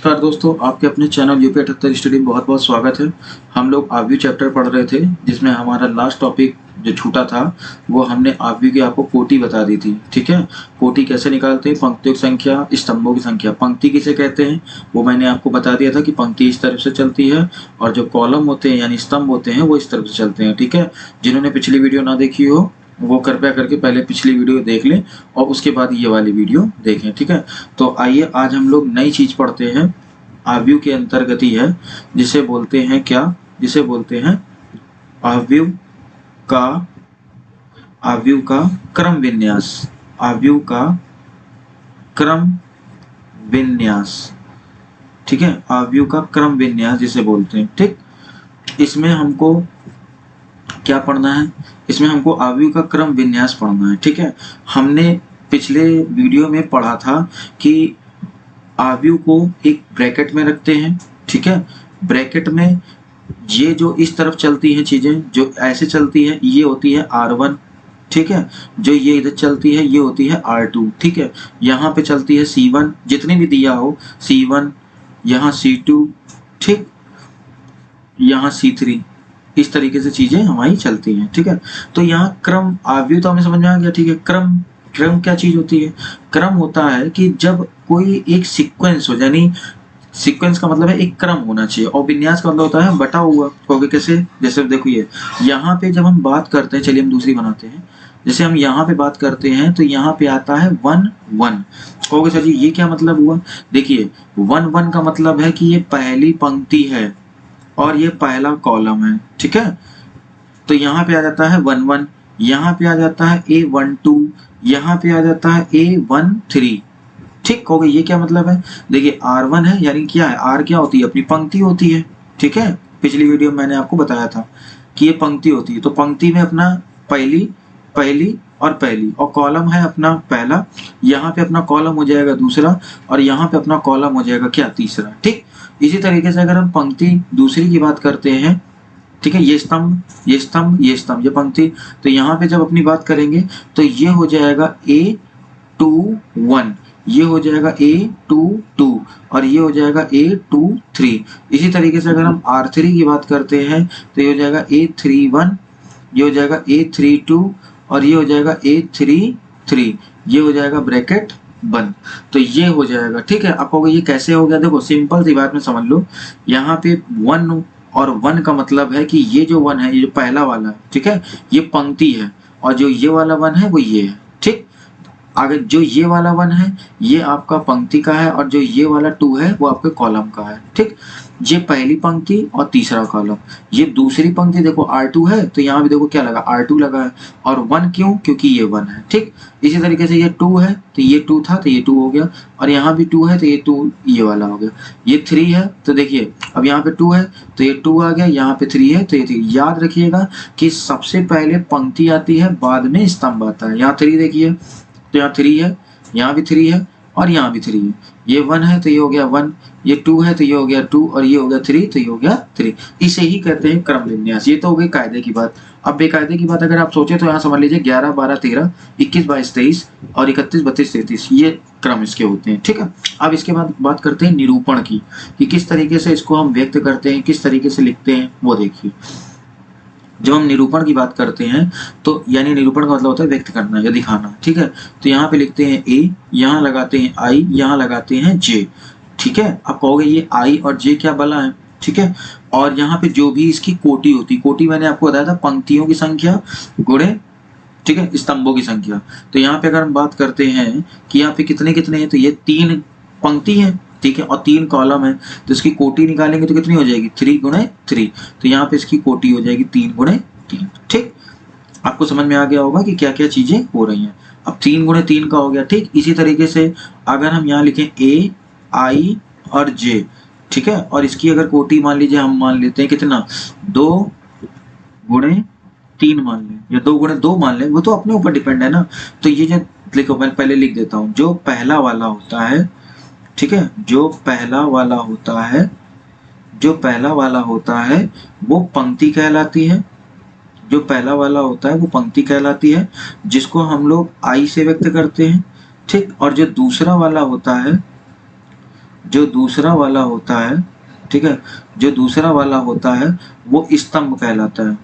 नमस्कार दोस्तों, आपके अपने चैनल यूपी 78 स्टडी में बहुत बहुत स्वागत है। हम लोग आव्यू चैप्टर पढ़ रहे थे, जिसमें हमारा लास्ट टॉपिक जो छूटा था वो हमने आव्यू की आपको कोटि बता दी थी। ठीक है, कोटि कैसे निकालते हैं, पंक्तियों की संख्या, स्तंभों की संख्या। पंक्ति किसे कहते हैं वो मैंने आपको बता दिया था कि पंक्ति इस तरफ से चलती है और जो कॉलम होते हैं यानी स्तंभ होते हैं वो इस तरफ से चलते हैं। ठीक है, जिन्होंने पिछली वीडियो ना देखी हो वो कृपया करके पहले पिछली वीडियो देख लें और उसके बाद ये वाली वीडियो देखें। ठीक है, तो आइए आज हम लोग नई चीज पढ़ते हैं। आव्यूह के अंतर्गत ही है, जिसे बोलते हैं क्या, जिसे बोलते हैं आव्यूह का क्रम विन्यास। आव्यूह का क्रम विन्यास। ठीक है, आव्यूह का क्रम विन्यास जिसे बोलते हैं। ठीक, इसमें हमको क्या पढ़ना है, इसमें हमको आव्यूह का क्रम विन्यास पढ़ना है। ठीक है, हमने पिछले वीडियो में पढ़ा था कि आव्यूह को एक ब्रैकेट में रखते हैं। ठीक है, ब्रैकेट में ये जो इस तरफ चलती हैं चीजें, जो ऐसे चलती है, ये होती है R1। ठीक है, जो ये इधर चलती है ये होती है R2। ठीक है, यहाँ पे चलती है C1, जितने भी दिया हो C1, यहाँ C2, ठीक, यहाँ C3, इस तरीके से चीजें हमारी चलती हैं। ठीक है, तो यहाँ क्रम, आव्यूह तो हमें समझ में आ गया। ठीक है, क्रम, क्रम क्या चीज होती है? क्रम होता है कि जब कोई एक सीक्वेंस हो, यानी सीक्वेंस का मतलब है एक क्रम होना चाहिए, और विन्यास का मतलब होता है बटा हुआ। कहोगे कैसे? जैसे देखो ये यहाँ पे जब हम बात करते हैं, चलिए हम दूसरी बनाते हैं। जैसे हम यहाँ पे बात करते हैं तो यहाँ पे आता है 1 1। कहोगे सर जी ये क्या मतलब हुआ? देखिए 1 1 का मतलब है कि ये पहली पंक्ति है और ये पहला कॉलम है। ठीक है, तो यहाँ पे आ जाता है 1 1, यहाँ पे आ जाता है A12, यहाँ पे आ जाता है A13। ठीक, कहोगे ये क्या मतलब है? देखिए R1 है, यानी क्या है, R क्या होती है, अपनी पंक्ति होती है। ठीक है, पिछली वीडियो में मैंने आपको बताया था कि ये पंक्ति होती है, तो पंक्ति में अपना पहली पहली और पहली, और कॉलम है अपना पहला, यहाँ पे अपना कॉलम हो जाएगा दूसरा, और यहाँ पे अपना कॉलम हो जाएगा क्या, तीसरा। ठीक, इसी तरीके से अगर हम पंक्ति दूसरी की बात करते हैं, ठीक है, ये स्तंभ, ये स्तंभ, ये स्तंभ, ये पंक्ति, तो यहाँ पे जब अपनी बात करेंगे तो ये हो जाएगा A21, ये हो जाएगा A22, और ये हो जाएगा A23। इसी तरीके से अगर हम R3 की बात करते हैं तो ये हो जाएगा A31, ये हो जाएगा A32, और ये हो जाएगा A33, ये हो जाएगा ब्रैकेट बंद। तो ये हो जाएगा। ठीक है, आप कहोगे ये कैसे हो गया? देखो सिंपल सी बात में समझ लो, यहाँ पे 1 और 1 का मतलब है कि ये जो 1 है, ये जो पहला वाला है, ठीक है, ये पंक्ति है, और जो ये वाला 1 है वो ये है। ठीक, अगर जो ये वाला 1 है ये आपका पंक्ति का है, और जो ये वाला 2 है वो आपके कॉलम का है। ठीक, ये पहली पंक्ति और तीसरा कॉलम। ये दूसरी पंक्ति देखो R2 है, तो यहाँ भी देखो क्या लगा, R2 लगा है, और 1 क्यों? क्योंकि ये 1 है। ठीक, इसी तरीके से ये 2 है तो ये 2 था तो ये 2 हो गया, और यहाँ भी 2 है तो ये 2 ये वाला हो गया। ये 3 है तो देखिए अब यहाँ पे 2 है तो ये 2 आ गया, यहाँ पे 3 है तो ये 3। याद रखिएगा कि सबसे पहले पंक्ति आती है, बाद में स्तंभ आता है। यहाँ 3 देखिए, तो यहाँ 3 है, यहाँ भी 3 है, और यहाँ भी 3 है। ये 1 है तो ये हो गया 1, ये 2 है तो ये हो गया 2, और ये हो गया 3 तो ये हो गया 3। इसे ही कहते हैं क्रम विन्यास। ये तो हो गई कायदे की बात। अब बेकायदे की बात अगर आप सोचे तो यहाँ समझ लीजिए 11 12 13, 21 22 23 और 31 32 33, ये क्रम इसके होते हैं। ठीक है, अब इसके बाद बात करते हैं निरूपण की, कि किस तरीके से इसको हम व्यक्त करते हैं, किस तरीके से लिखते हैं, वो देखिए। जब हम निरूपण की बात करते हैं तो यानी निरूपण का मतलब होता है व्यक्त करना या दिखाना। ठीक है, तो यहाँ पे लिखते हैं A, यहाँ लगाते हैं I, यहाँ लगाते हैं J। ठीक है, आप कहोगे ये I और J क्या बला है? ठीक है, और यहाँ पे जो भी इसकी कोटि होती, कोटि मैंने आपको बताया था पंक्तियों की संख्या गुणे, ठीक है, स्तंभों की संख्या। तो यहाँ पे अगर हम बात करते हैं कि यहाँ पे कितने कितने हैं, तो ये 3 पंक्ति है, ठीक है, और 3 कॉलम है, तो इसकी कोटि निकालेंगे तो कितनी हो जाएगी, 3 गुणे 3। तो यहाँ पे इसकी कोटि हो जाएगी 3 गुणे 3। ठीक, आपको समझ में आ गया होगा कि क्या क्या चीजें हो रही हैं। अब 3 गुणे 3 का हो गया। ठीक, इसी तरीके से अगर हम यहाँ लिखें A, I और J, ठीक है, और इसकी अगर कोटि मान लीजिए हम मान लेते हैं कितना, 2 गुणे 3 मान लें, या 2 गुणे 2 मान लें, वो तो अपने ऊपर डिपेंड है ना। तो ये जो देखो मैं पहले लिख देता हूँ, जो पहला वाला होता है, ठीक है, जो पहला वाला होता है, जो पहला वाला होता है वो पंक्ति कहलाती है। जो पहला वाला होता है वो पंक्ति कहलाती है, जिसको हम लोग I से व्यक्त करते हैं। ठीक, और जो दूसरा वाला होता है जो दूसरा वाला होता है, ठीक है, जो दूसरा वाला होता है वो स्तंभ कहलाता है,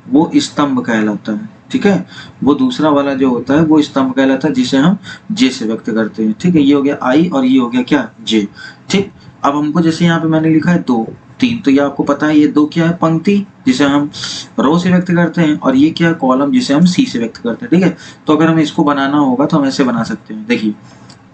वो स्तंभ कहलाता है, ठीक है। वो दूसरा वाला जो होता है वो स्तंभ कहलाता है, जिसे हम जे से व्यक्त करते हैं, ठीक है। ये हो गया आई और ये हो गया क्या, जे, ठीक। अब हमको जैसे यहाँ पे मैंने लिखा है 2 3, तो ये आपको पता है ये 2 क्या है, पंक्ति जिसे हम रो से व्यक्त करते हैं, और ये क्या है, कॉलम जिसे हम सी से व्यक्त करते हैं, ठीक है। तो अगर हमें इसको बनाना होगा तो हम ऐसे बना सकते हैं, देखिए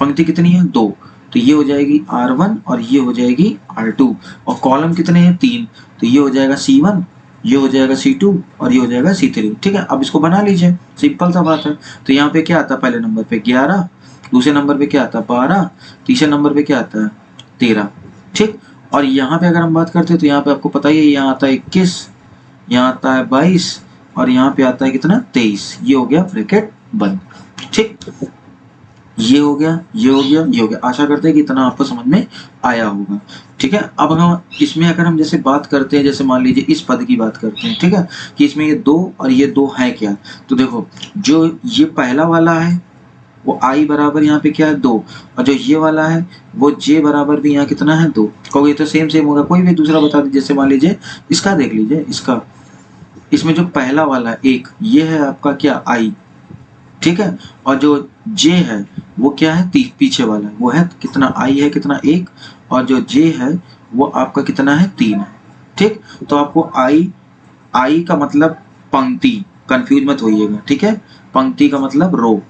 पंक्ति कितनी है, 2, तो ये हो जाएगी R1 और ये हो जाएगी R2, और कॉलम कितने हैं, 3, तो ये हो जाएगा C1, ये हो जाएगा C2 और ये हो जाएगा C3, ठीक है। अब इसको बना लीजिए, सिंपल सा बात है। तो यहाँ पे क्या आता है, पहले नंबर पे 11, दूसरे नंबर पे क्या आता है 12, तीसरे नंबर पे क्या आता है 13, ठीक। और यहाँ पे अगर हम बात करते हैं तो यहाँ पे आपको पता ही है, यहाँ आता है 21, यहाँ आता है 22 और यहाँ पे आता है कितना 23, ये हो गया ब्रैकेट बंद, ठीक। ये हो गया, ये हो गया, ये हो गया। आशा करते हैं कि इतना आपको समझ में आया होगा, ठीक है। अब हम इसमें अगर हम जैसे बात करते हैं, जैसे मान लीजिए इस पद की बात करते हैं, ठीक है, कि इसमें ये 2 और ये 2 है क्या, तो देखो जो ये पहला वाला है वो आई बराबर यहाँ पे क्या है 2, और जो ये वाला है वो जे बराबर भी यहाँ कितना है 2, कहोगे तो सेम सेम होगा, कोई भी दूसरा बता दीजिए। जैसे मान लीजिए इसका देख लीजिए, इसका, इसमें जो पहला वाला एक ये है आपका क्या आई, ठीक है, और जो जे है वो क्या है, पीछे वाला है, वो है कितना, आई है कितना 1, और जो जे है वो आपका कितना है 3 है, ठीक। तो आपको आई का मतलब पंक्ति, कंफ्यूज मत होइएगा, ठीक है। पंक्ति का मतलब रो,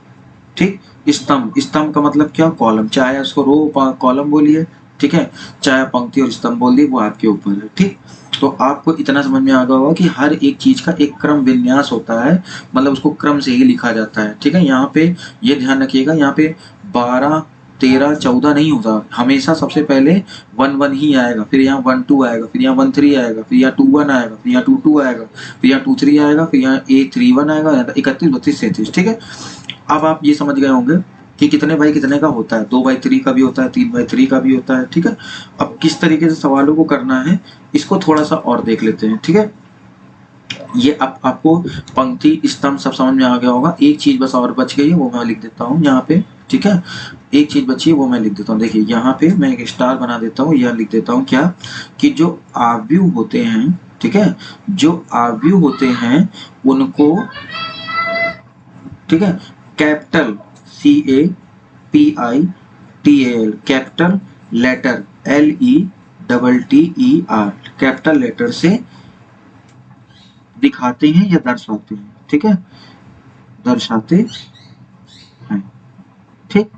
ठीक। स्तंभ का मतलब क्या, कॉलम, चाहे उसको रो कॉलम बोलिए, ठीक है, चाहे पंक्ति और स्तंभ बोल दिए, वो आपके ऊपर है, ठीक। तो आपको इतना समझ में आ गया होगा कि हर एक चीज का एक क्रम विन्यास होता है, मतलब उसको क्रम से ही लिखा जाता है, ठीक है। यहाँ पे ये ध्यान रखिएगा, यहाँ पे 12 13 14 नहीं होता, हमेशा सबसे पहले 1 1 ही आएगा, फिर यहाँ 1 2 आएगा, फिर यहाँ 1 3 आएगा, फिर यहाँ 2 1 आएगा, फिर यहाँ 2 2 आएगा, फिर यहाँ 2 3 आएगा, फिर यहाँ 1 3 1 आएगा, 31 32 33, ठीक है। अब आप ये समझ गए होंगे कि कितने बाई कितने का होता है, 2/3 का भी होता है, 3/3 का भी होता है, ठीक है। अब किस तरीके से सवालों को करना है इसको थोड़ा सा और देख लेते हैं, ठीक है। ये आपको पंक्ति स्तंभ सब समझ में आ गया होगा। एक चीज बस और बच गई है, वो मैं लिख देता हूँ यहाँ पे, ठीक है। एक चीज बची है वो मैं लिख देता हूँ, देखिए यहाँ पे मैं एक स्टार बना देता हूँ, यह लिख देता हूँ क्या, कि जो आव्यूह होते हैं, ठीक है, जो आव्यूह होते हैं उनको, ठीक है, capital CAPITAL, capital letter LETTER, capital letter से दिखाते हैं या दर्शाते हैं, ठीक है, दर्शाते हैं, ठीक।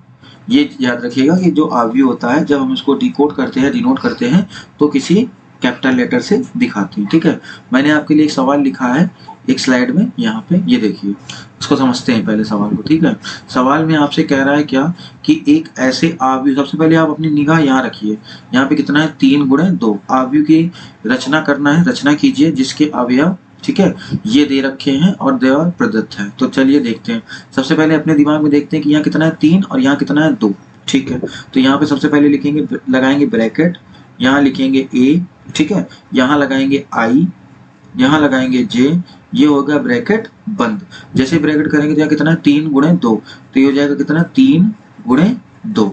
ये याद रखिएगा कि जो आव्यूह होता है जब हम इसको डिकोड करते हैं, डिनोट करते हैं, तो किसी कैपिटल लेटर से दिखाते हैं, ठीक है। मैंने आपके लिए एक सवाल लिखा है एक स्लाइड में, यहाँ पे ये देखिए, इसको समझते हैं पहले सवाल को, ठीक है। सवाल में आपसे कह रहा है क्या, कि एक ऐसे आव्यूह, सबसे पहले आप अपनी निगाह यहाँ रखिए, यहाँ पे कितना है 3 × 2, आव्यूह की रचना करना है, रचना कीजिए जिसके अवयव, ठीक है, ये दे रखे हैं और देवर प्रदत्त है। तो चलिए देखते हैं, सबसे पहले अपने दिमाग में देखते हैं कि यहाँ कितना है 3 और यहाँ कितना है 2, ठीक है। तो यहाँ पे सबसे पहले लिखेंगे, लगाएंगे ब्रैकेट, यहाँ लिखेंगे A, ठीक है, यहाँ लगाएंगे I, यहाँ लगाएंगे J, ये होगा ब्रैकेट बंद। जैसे ब्रैकेट करेंगे तो यहाँ कितना है 3 × 2, तो ये हो जाएगा कितना 3 × 2,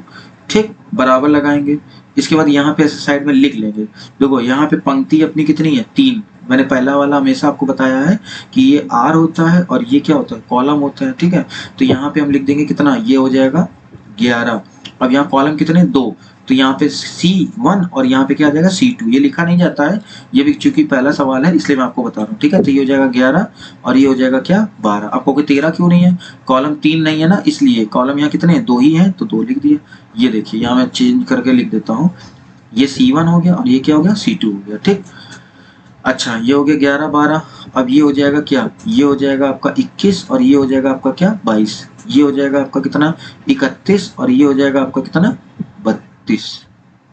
ठीक, बराबर लगाएंगे। इसके बाद यहाँ पे साइड में लिख लेंगे, देखो यहाँ पे पंक्ति अपनी कितनी है 3, मैंने पहला वाला हमेशा आपको बताया है कि ये R होता है और ये क्या होता है, कॉलम होता है, ठीक है। तो यहाँ पे हम लिख देंगे कितना, ये हो जाएगा 11। अब यहाँ कॉलम कितने 2, तो यहाँ पे C1 और यहाँ पे क्या आ जाएगा C2, ये लिखा नहीं जाता है, ये भी चूंकि पहला सवाल है इसलिए मैं आपको बता रहा हूँ, ठीक है। तो ये हो जाएगा 11 और ये हो जाएगा क्या 12। आपको कोई 13 क्यों नहीं है, कॉलम 3 नहीं है ना, इसलिए कॉलम यहाँ कितने 2 ही है, तो 2 लिख दिए। ये देखिए यहाँ मैं चेंज करके लिख देता हूँ, ये C1 हो गया और ये क्या हो गया C2 हो गया, ठीक। अच्छा ये हो गया 11 12। अब ये हो जाएगा क्या, ये हो जाएगा आपका 21 और ये हो जाएगा आपका क्या 22, ये हो जाएगा आपका कितना 31 और ये हो जाएगा आपका कितना 32,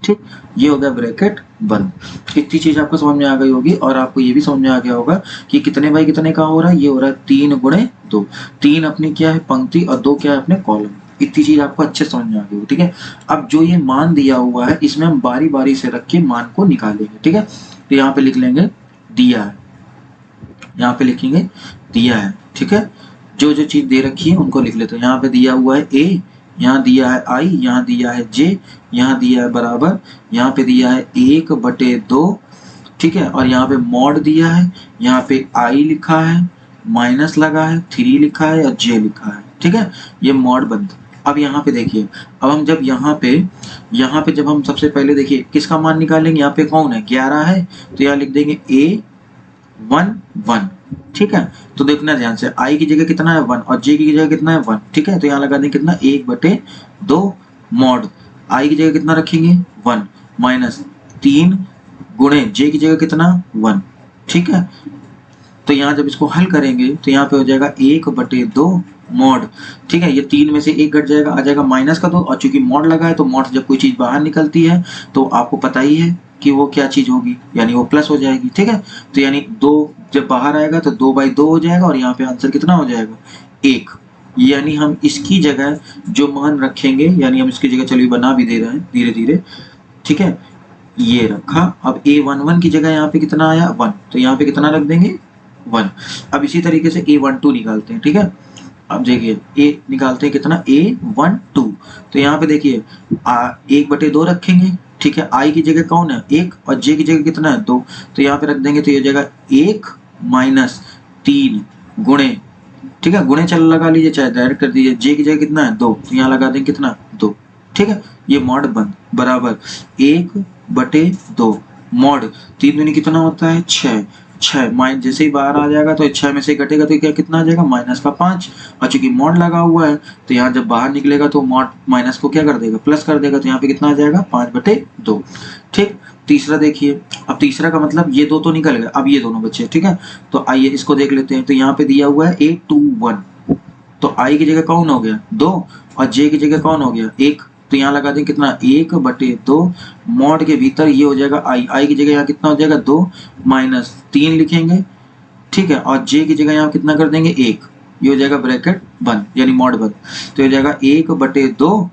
ठीक। ये हो गया ब्रैकेट बंद। इतनी चीज आपको समझ में आ गई होगी, और आपको ये भी समझ में आ गया होगा कि कितने बाई कितने का हो रहा है, ये हो रहा है 3 × 2, 3 अपनी क्या है पंक्ति और 2 क्या है अपने कॉलम। इतनी चीज आपको अच्छे समझ में आ गई, ठीक है। अब जो ये मान दिया हुआ है इसमें हम बारी बारी से रख के मान को निकालेंगे, ठीक है। तो यहाँ पे लिख लेंगे दिया है, यहाँ पे लिखेंगे दिया है, ठीक है। जो जो चीज दे रखी है उनको लिख लेते हैं। यहाँ पे दिया हुआ है A, यहाँ दिया है i, यहाँ दिया है j, यहाँ दिया है बराबर, यहाँ पे दिया है 1/2, ठीक है, और यहाँ पे मॉड दिया है, यहाँ पे i लिखा है, माइनस लगा है, 3 लिखा है और j लिखा है, ठीक है, ये मॉड बनता है। अब यहाँ पे देखिए, अब हम जब यहाँ पे जब हम सबसे पहले देखिए किसका मान निकालेंगे, यहाँ पे कौन है 11 है, तो यहाँ लिख देंगे A11, ठीक है। तो देखना ध्यान से, i की जगह कितना है 1 और j की जगह कितना है 1, ठीक है, तो यहाँ लगा देंगे कितना 1/2 मॉड i की जगह कितना रखेंगे 1 माइनस 3 गुणे j की जगह कितना 1, ठीक है। तो यहाँ जब इसको हल करेंगे तो यहाँ पे हो जाएगा 1/2 मॉड, ठीक है, ये 3 में से 1 घट जाएगा, आ जाएगा माइनस का 2, और चूंकि मॉड लगा है तो मॉड से जब कोई चीज बाहर निकलती है तो आपको पता ही है कि वो क्या चीज होगी, यानी वो प्लस हो जाएगी, ठीक है। तो यानी 2 जब बाहर आएगा तो 2/2 हो जाएगा, और यहाँ पे आंसर कितना हो जाएगा 1, यानी हम इसकी जगह जो मान रखेंगे, यानी हम इसकी जगह चलिए बना भी दे रहे हैं धीरे धीरे, ठीक है, ये रखा। अब A11 की जगह यहाँ पे कितना आया 1, तो यहाँ पे कितना रख देंगे 1। अब इसी तरीके से A12 निकालते हैं, ठीक है। अब देखिए A निकालते हैं कितना A12, तो यहाँ पे देखिए 1/2 रखेंगे, ठीक है, i की जगह कौन है 1 और j की जगह कितना है 2, तो यहाँ पे रख देंगे, तो ये जगह 1 माइनस 3 गुणे, ठीक है, गुणे चल लगा लीजिए चाहे डायरेक्ट कर दीजिए, j की जगह कितना है 2, तो यहाँ लगा देंगे कितना 2, ठीक है, ये मॉड बन बराबर 1/2 मॉड 3 दूनी कितना होता है 6, 6 माइनस जैसे ही बाहर आ जाएगा तो 6 में से घटेगा तो क्या कितना आ जाएगा माइनस का 5, और चूंकि मॉड लगा हुआ है तो यहाँ जब बाहर निकलेगा तो मॉड माइनस को क्या कर देगा प्लस कर देगा, तो यहाँ पे कितना आ जाएगा 5/2, ठीक। तीसरा देखिए, अब तीसरा का मतलब ये 2 तो निकल गए, अब ये दोनों बच्चे, ठीक है, तो आइए इसको देख लेते हैं। तो यहाँ पे दिया हुआ है A21, तो i की जगह कौन हो गया 2 और j की जगह कौन हो गया 1, तो यहाँ लगा दें कितना 1/2 मॉड के भीतर ये हो जाएगा i की जगह यहाँ कितना हो जाएगा 2 माइनस 3 लिखेंगे, ठीक है, और j की जगह यहाँ कितना कर देंगे 1, ये हो जाएगा ब्रैकेट बंद, यानी मॉड बंद, तो ये हो जाएगा 1/2,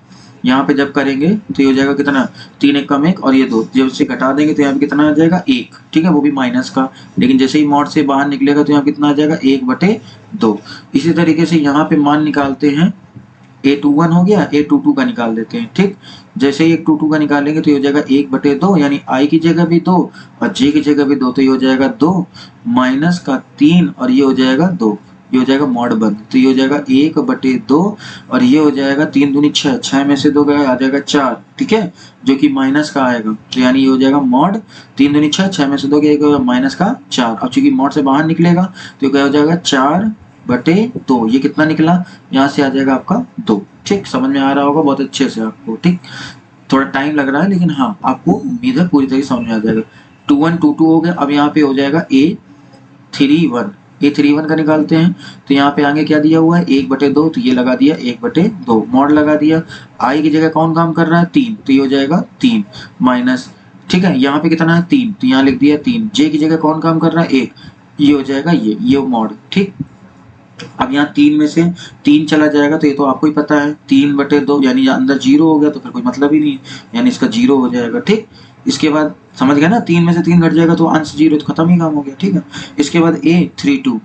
यहाँ पे जब करेंगे तो ये हो जाएगा कितना 3 1 कम 1 और ये 2, जब इसे घटा देंगे तो यहाँ पे कितना आ जाएगा 1, ठीक है, वो भी माइनस का, लेकिन जैसे ही मॉड से बाहर निकलेगा तो यहाँ कितना आ जाएगा 1/2। इसी तरीके से यहाँ पे मान निकालते हैं, A21 हो गया, A22 का निकाल देते हैं, ठीक। जैसे ही 122 का निकालेंगे तो ये हो जाएगा 1/2, यानी i की जगह भी 2 और j की जगह भी 2, तो ये हो जाएगा 2 माइनस का 3 और ये हो जाएगा 2, ये हो जाएगा मॉड बंद, तो ये हो जाएगा 1/2 और ये हो जाएगा 3 दूनी 6, 6 में से 2 गया आ जाएगा 4, ठीक है, जो कि माइनस का आएगा, तो यानी ये हो जाएगा मॉड 3 दूनी 6, 6 में से 2 गया माइनस का 4, अब चूंकि मॉड से बाहर निकलेगा तो क्या हो जाएगा 4/2, ये कितना निकला यहाँ से आ जाएगा आपका 2, ठीक, समझ में आ रहा होगा बहुत अच्छे से आपको, ठीक, थोड़ा टाइम लग रहा है लेकिन हाँ आपको उम्मीद है पूरी तरीके समझ में आ जाएगा। 21 22 हो गया, अब यहाँ पे हो जाएगा A31 का निकालते हैं, तो यहाँ पे आगे क्या दिया हुआ है 1/2, तो ये लगा दिया 1/2 मॉड लगा दिया, i की जगह कौन काम कर रहा है 3, तो ये हो जाएगा 3 माइनस, ठीक है, यहाँ पे कितना है 3, तो यहाँ लिख दिया 3, j की जगह कौन काम कर रहा है 1, ये हो जाएगा ये मॉड, ठीक। अब यहाँ 3 में से 3 चला जाएगा तो ये तो आपको ही पता है 3/2, यानी अंदर 0 हो गया तो फिर कोई मतलब ही नहीं, यानी इसका 0 हो जाएगा, ठीक। इसके बाद समझ गया ना, 3 में से 3 घट जाएगा तो अंश 0, तो खत्म ही काम हो गया, ठीक है। इसके बाद A32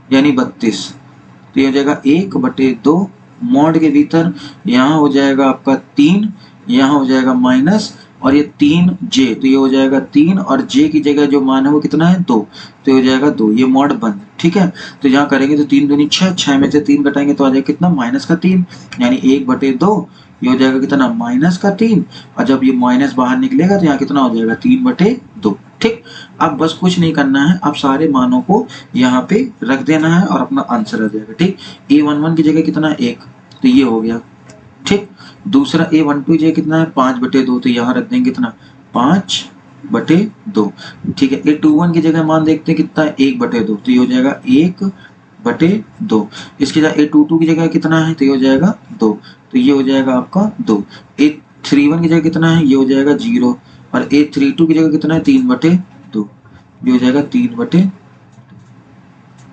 यानी 32, तो ये हो जाएगा 1/2 मॉड के भीतर यहाँ हो जाएगा आपका 3, यहाँ हो जाएगा माइनस और ये 3j, तो ये हो जाएगा 3 और j की जगह जो मान है वो कितना है 2, तो ये हो जाएगा 2, ये मॉड बंद, ठीक है। तो यहाँ करेंगे तो 3 दूनी 6, 6 में से 3 घटाएंगे तो आ जाएगा कितना माइनस का 3, यानी 1/2, ये हो जाएगा कितना माइनस का 3, और जब ये माइनस बाहर निकलेगा तो यहाँ कितना हो जाएगा 3/2, ठीक। अब बस कुछ नहीं करना है, अब सारे मानों को यहाँ पे रख देना है और अपना आंसर आ जाएगा, ठीक। A11 की जगह कितना है 1, तो ये हो गया, ठीक। दूसरा A12 जो कितना है 5/2, तो यहाँ रख देंगे कितना 5/2, ठीक है। A21 की जगह मान देखते हैं कितना है 1/2, तो ये हो जाएगा 1/2। इसकी जगह A22 की जगह कितना है, तो ये हो जाएगा 2, तो ये हो जाएगा आपका 2। A31 की जगह कितना है, ये हो जाएगा 0, और A32 की जगह कितना है 3/2, ये हो जाएगा 3/2,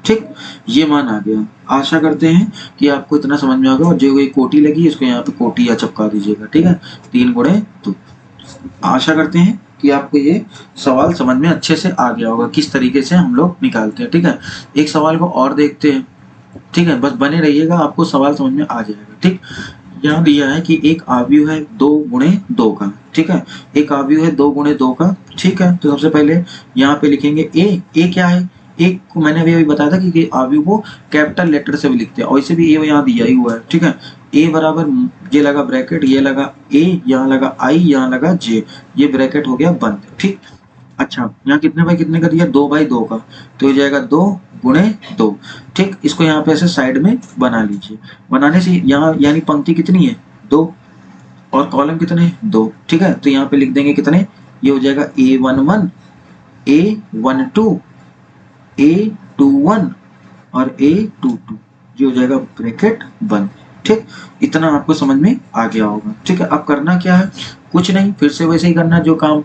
ठीक। ये मान आ गया। आशा करते हैं कि आपको इतना समझ में आ गया, और जो ये कोटी लगी इसको यहाँ पे कोटी या चपका दीजिएगा, ठीक है, 3×2। आशा करते हैं कि आपको ये सवाल समझ में अच्छे से आ गया होगा किस तरीके से हम लोग निकालते हैं, ठीक है। एक सवाल को और देखते हैं, ठीक है, बस बने रहिएगा, आपको सवाल समझ में आ जाएगा, ठीक। यहाँ दिया है कि एक आव्यूह है 2 गुणे 2 का, ठीक है, एक आव्यूह है 2 गुणे 2 का, ठीक है। तो सबसे पहले यहाँ पे लिखेंगे ए क्या है, एक को मैंने अभी बताया था कि आव्यूह को कैपिटल लेटर से भी लिखते हैं, और इसे भी ए यहाँ दिया ही हुआ है, ठीक है। ए बराबर, ये लगा ब्रैकेट, ये लगा ए, यहाँ लगा आई, यहाँ लगा जे, ये ब्रैकेट हो गया बंद, ठीक। अच्छा, यहाँ कितने बाई कितने का दिया, 2 बाई 2 का, तो ये जाएगा 2 गुणे 2, ठीक। इसको यहाँ पे ऐसे साइड में बना लीजिए। बनाने से यहाँ यानी पंक्ति कितनी है 2 और कॉलम कितने 2, ठीक है। तो यहाँ पे लिख देंगे कितने, ये हो जाएगा A11, A12, A21 और A22, ये हो जाएगा ब्रैकेट बंद, ठीक। इतना आपको समझ में आ गया होगा, ठीक है। अब करना क्या है, कुछ नहीं, फिर से वैसे ही करना, जो काम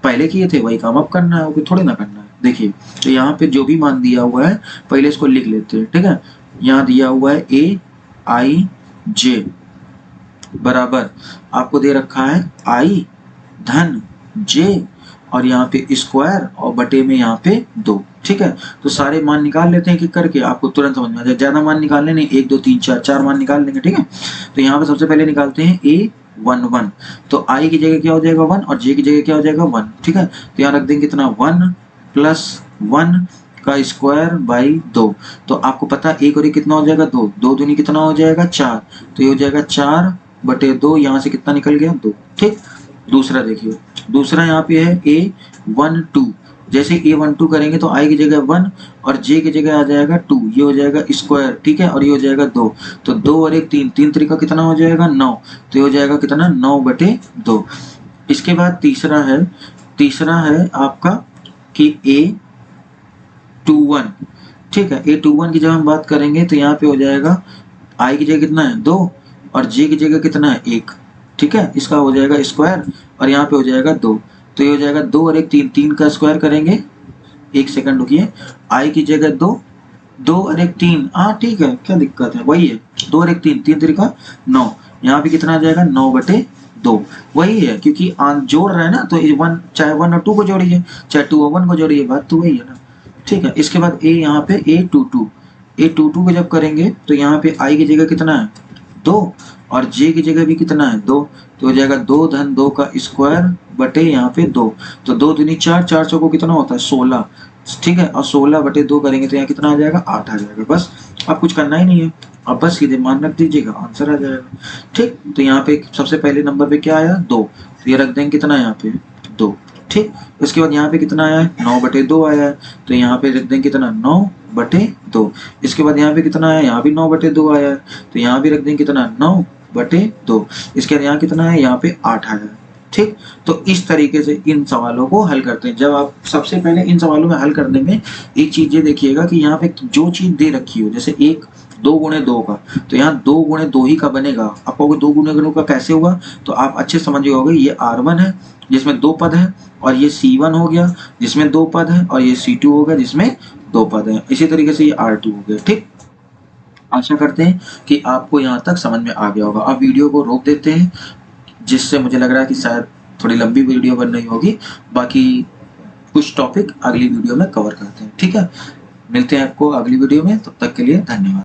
पहले किए थे वही काम अब करना है, थोड़े ना करना है। देखिए, तो यहाँ पे जो भी मान दिया हुआ है पहले इसको लिख लेते हैं, ठीक है। यहाँ दिया हुआ है A I J बराबर, आपको दे रखा है I धन J और यहाँ पे स्क्वायर और बटे में यहाँ पे 2, ठीक है। तो सारे मान निकाल लेते हैं कि करके, आपको तुरंत समझ में आ जाए। ज्यादा मान निकालने नहीं, 1 2 3 4 मान निकाल लेंगे, ठीक है। तो यहाँ पे सबसे पहले निकालते हैं A11, तो I की जगह क्या हो जाएगा 1 और J की जगह क्या हो जाएगा 1, ठीक है। तो यहाँ रख देंगे कितना 1 प्लस 1 का स्क्वायर बाई 2, तो आपको पता है एक और एक कितना हो जाएगा 2, 2 दूनी कितना हो जाएगा 4, तो ये हो जाएगा 4 बटे 2, यहाँ से कितना निकल गया 2, ठीक। दूसरा देखिए, दूसरा यहाँ पे है A12, जैसे A12 करेंगे तो I की जगह 1 और J की जगह आ जाएगा 2, ये हो जाएगा स्क्वायर, ठीक है, और ये हो जाएगा 2, तो 2 और 1 3, 3 तरीका कितना हो जाएगा 9, तो ये हो जाएगा कितना 9 बटे 2। इसके बाद तीसरा है आपका कि A21, ठीक है। A21 की जब हम बात करेंगे तो यहाँ पे हो जाएगा I की जगह कितना है 2 और J की जगह कितना है 1, ठीक है। इसका हो जाएगा स्क्वायर और यहाँ पे हो जाएगा 2, तो ये हो जाएगा 2 और 1 3, 3 का स्क्वायर करेंगे, 1 सेकंड रुकिए, I की जगह 2, 2 और 1 3, हाँ ठीक है, क्या दिक्कत है, वही है 2 और 1 3, 3 तरीका 9, यहाँ पे कितना आ जाएगा 9 बटे 2, वही है, क्योंकि जोड़ रहे हैं ना, तो 1 चाहे 1 और 2 को जोड़िए, चाहे 2 और 1 को जोड़िए, बात तो वही है ना, ठीक है। इसके बाद A यहाँ पे A22 को जब करेंगे तो यहाँ पे I की जगह कितना है 2 और J की जगह भी कितना है 2, तो हो जाएगा 2 धन 2 का स्क्वायर बटे यहाँ पे 2, तो 2 दूनी 4, 4 चौको कितना होता है 16, ठीक है, और 16 बटे 2 करेंगे तो यहाँ कितना आ जाएगा 8 आ जाएगा। बस अब कुछ करना ही नहीं है, अब बस सीधे मान रख दीजिएगा, आंसर आ जाएगा, ठीक। तो यहाँ पे सबसे पहले नंबर पे क्या आया 2, तो ये रख देंगे कितना यहाँ पे 2, ठीक। उसके बाद यहाँ पे कितना आया है 9 बटे 2 आया है, तो यहाँ पे रख देंगे कितना 9 बटे 2। इसके बाद यहाँ पे कितना आया, यहाँ भी 9 बटे 2 आया है, तो यहाँ भी रख देंगे कितना 9 बटे 2। इसके बाद यहाँ कितना है, यहाँ पे 8 आया है, ठीक। तो इस तरीके से इन सवालों को हल करते हैं। जब आप सबसे पहले इन सवालों में हल करने में एक चीज ये देखिएगा कि यहाँ पे जो चीज दे रखी हो, जैसे 2 गुणे 2 का, तो यहाँ 2 गुणे 2 ही का बनेगा। आप कहोगे 2 गुणे 2 का कैसे हुआ, तो आप अच्छे समझ गए होंगे, ये R1 है जिसमें 2 पद है, और ये C1 हो गया जिसमें 2 पद है, और ये C2 हो गया जिसमें 2 पद है। इसी तरीके से ये R2 हो गया, ठीक। आशा करते हैं कि आपको यहाँ तक समझ में आ गया होगा। आप वीडियो को रोक देते हैं, जिससे मुझे लग रहा है कि शायद थोड़ी लंबी वीडियो बन रही होगी। बाकी कुछ टॉपिक अगली वीडियो में कवर करते हैं, ठीक है। मिलते हैं आपको अगली वीडियो में, तब तक के लिए धन्यवाद।